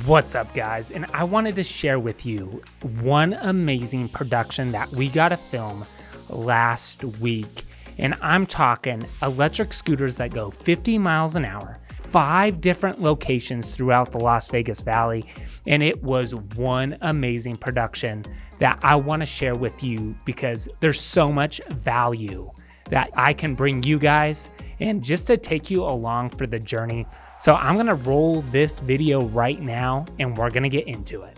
What's up, guys? And I wanted to share with you one amazing production that we got to film last week. And I'm talking electric scooters that go 50 miles an hour, 5 different locations throughout the Las Vegas Valley. And it was one amazing production that I want to share with you because there's so much value that I can bring you guys and just to take you along for the journey. So I'm gonna roll this video right now and we're gonna get into it.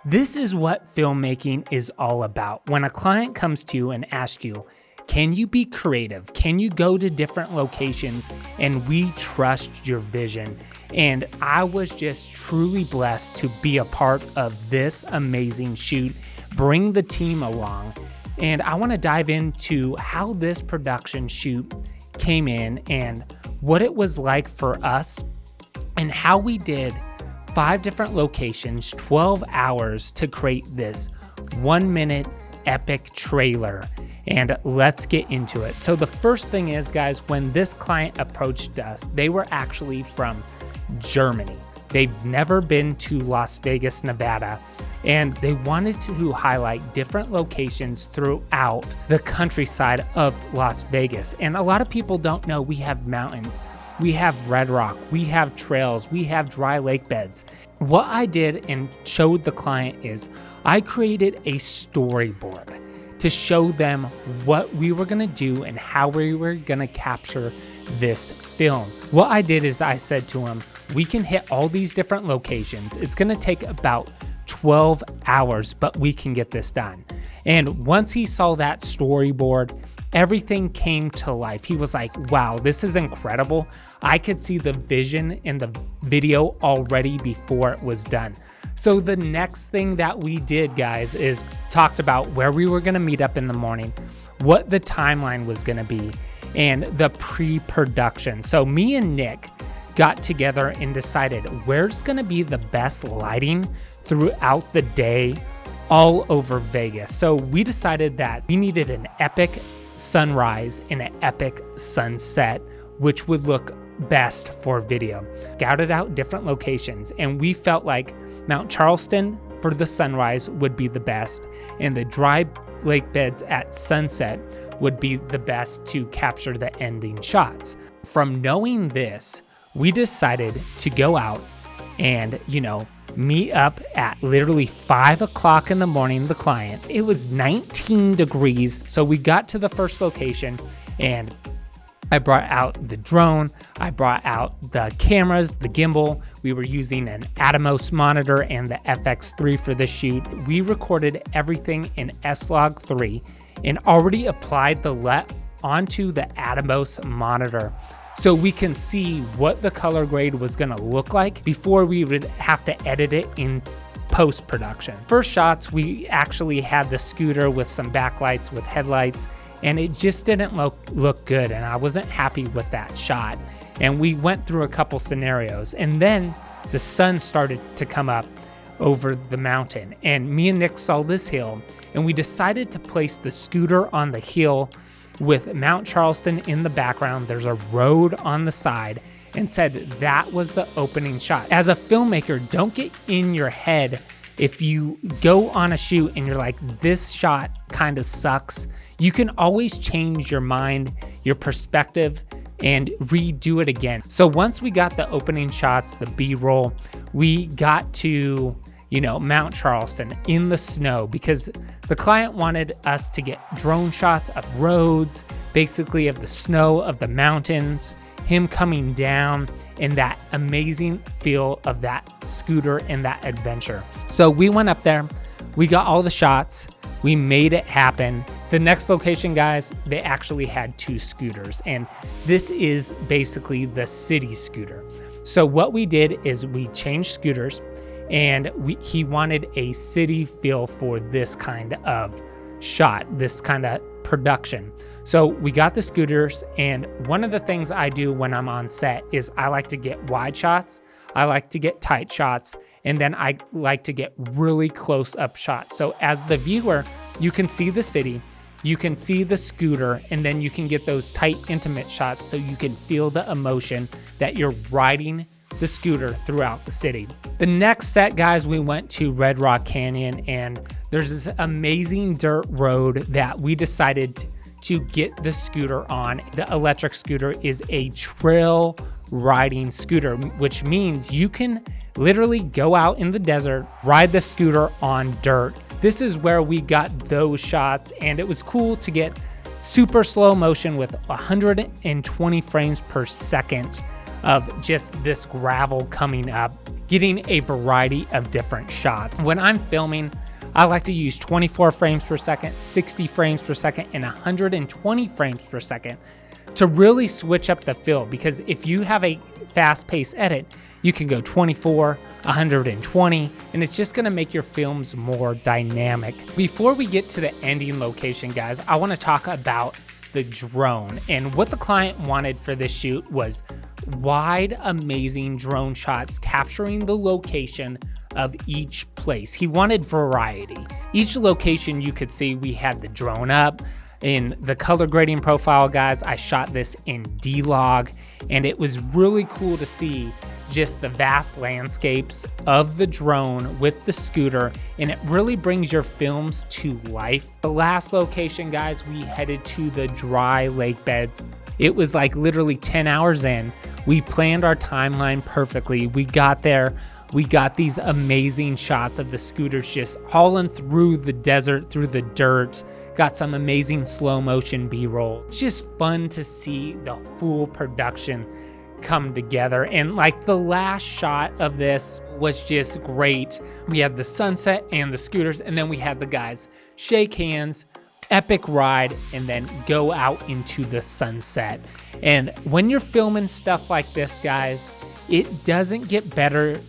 This is what filmmaking is all about. When a client comes to you and asks you, can you be creative? Can you go to different locations? And we trust your vision. And I was just truly blessed to be a part of this amazing shoot, bring the team along. And I want to dive into how this production shoot came in and what it was like for us and how we did 5 different locations, 12 hours to create this 1-minute epic trailer. And let's get into it. So the first thing is, guys, when this client approached us, they were actually from Germany. They've never been to Las Vegas, Nevada, and they wanted to highlight different locations throughout the countryside of Las Vegas. And a lot of people don't know we have mountains. We have Red Rock, we have trails, we have dry lake beds. What I did and showed the client is I created a storyboard to show them what we were gonna do and how we were gonna capture this film. What I did is I said to him, we can hit all these different locations. It's gonna take about 12 hours, but we can get this done. And once he saw that storyboard, everything came to life. He was like, wow, this is incredible. I could see the vision in the video already before it was done. So the next thing that we did, guys, is talked about where we were gonna meet up in the morning, what the timeline was gonna be, and the pre-production. So me and Nick got together and decided where's gonna be the best lighting throughout the day all over Vegas. So we decided that we needed an epic sunrise and an epic sunset, which would look best for video. Scouted out different locations, and we felt like Mount Charleston for the sunrise would be the best, and the dry lake beds at sunset would be the best to capture the ending shots. From knowing this, we decided to go out and, meet up at literally 5 o'clock in the morning, the client. It was 19 degrees. So we got to the first location and I brought out the drone. I brought out the cameras, the gimbal. We were using an Atomos monitor and the FX3 for this shoot. We recorded everything in S-Log3 and already applied the LUT onto the Atomos monitor, so we can see what the color grade was gonna look like before we would have to edit it in post-production. First shots, we actually had the scooter with some backlights with headlights, and it just didn't look good, and I wasn't happy with that shot. And we went through a couple scenarios, and then the sun started to come up over the mountain, and me and Nick saw this hill, and we decided to place the scooter on the hill with Mount Charleston in the background. There's a road on the side, and said that was the opening shot. As a filmmaker, don't get in your head if you go on a shoot and you're like, this shot kind of sucks. You can always change your mind, your perspective, and redo it again. So once we got the opening shots, the B-roll, we got to, Mount Charleston in the snow because the client wanted us to get drone shots of roads, basically of the snow, of the mountains, him coming down, and that amazing feel of that scooter and that adventure. So we went up there, we got all the shots, we made it happen. The next location, guys, they actually had 2 scooters, and this is basically the city scooter. So what we did is we changed scooters, and he wanted a city feel for this kind of shot, this kind of production. So we got the scooters, and one of the things I do when I'm on set is I like to get wide shots, I like to get tight shots, and then I like to get really close up shots. So as the viewer, you can see the city, you can see the scooter, and then you can get those tight, intimate shots so you can feel the emotion that you're riding the scooter throughout the city. The next set, guys, we went to Red Rock Canyon, and there's this amazing dirt road that we decided to get the scooter on. The electric scooter is a trail riding scooter, which means you can literally go out in the desert, ride the scooter on dirt. This is where we got those shots, and it was cool to get super slow motion with 120 frames per second of just this gravel coming up, getting a variety of different shots. When I'm filming, I like to use 24 frames per second, 60 frames per second, and 120 frames per second to really switch up the feel, because if you have a fast-paced edit, you can go 24, 120, and it's just gonna make your films more dynamic. Before we get to the ending location, guys, I wanna talk about the drone. And what the client wanted for this shoot was wide, amazing drone shots capturing the location of each place. He wanted variety. Each location you could see, we had the drone up. In the color grading profile, guys, I shot this in D-Log, and it was really cool to see just the vast landscapes of the drone with the scooter, and it really brings your films to life. The last location, guys, we headed to the dry lake beds. It was like literally 10 hours in. We planned our timeline perfectly. We got there, we got these amazing shots of the scooters just hauling through the desert, through the dirt. Got some amazing slow motion B-roll. It's just fun to see the full production come together. And like the last shot of this was just great. We had the sunset and the scooters, and then we had the guys shake hands, epic ride, and then go out into the sunset. And when you're filming stuff like this, guys, it doesn't get better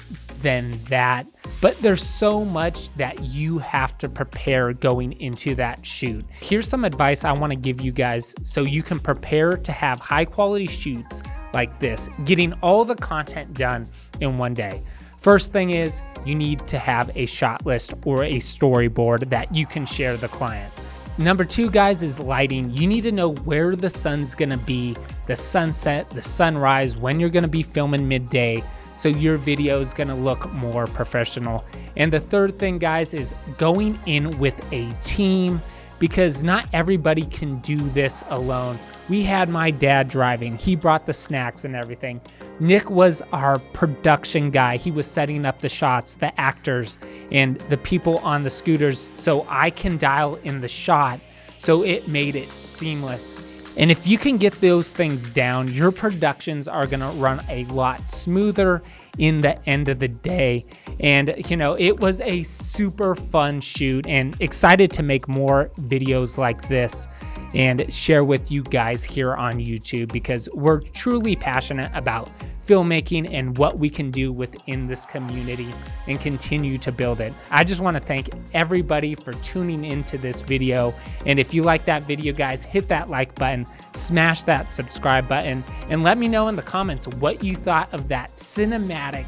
than that, but there's so much that you have to prepare going into that shoot. Here's some advice I want to give you guys so you can prepare to have high quality shoots like this, getting all the content done in one day. First thing is you need to have a shot list or a storyboard that you can share the client. Number 2, guys, is lighting. You need to know where the sun's gonna be, the sunset, the sunrise, when you're gonna be filming midday, so your video is gonna look more professional. And the third thing, guys, is going in with a team, because not everybody can do this alone. We had my dad driving. He brought the snacks and everything. Nick was our production guy. He was setting up the shots, the actors, and the people on the scooters, so I can dial in the shot, so it made it seamless. And if you can get those things down, your productions are gonna run a lot smoother in the end of the day. And you know, it was a super fun shoot, and excited to make more videos like this and share with you guys here on YouTube, because we're truly passionate about filmmaking and what we can do within this community and continue to build it. I just want to thank everybody for tuning into this video. And if you like that video, guys, hit that like button, smash that subscribe button, and let me know in the comments what you thought of that cinematic,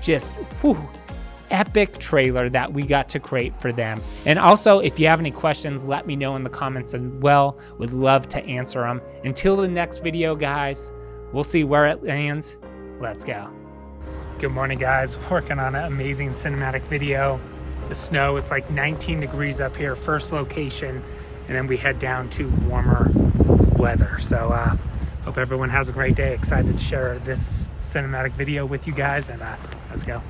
just epic trailer that we got to create for them. And also, if you have any questions, let me know in the comments as well. Would love to answer them. Until the next video, guys, we'll see where it lands. Let's go. Good morning, guys. Working on an amazing cinematic video. The snow, it's like 19 degrees up here, first location, and then we head down to warmer weather. So hope everyone has a great day. Excited to share this cinematic video with you guys, and let's go.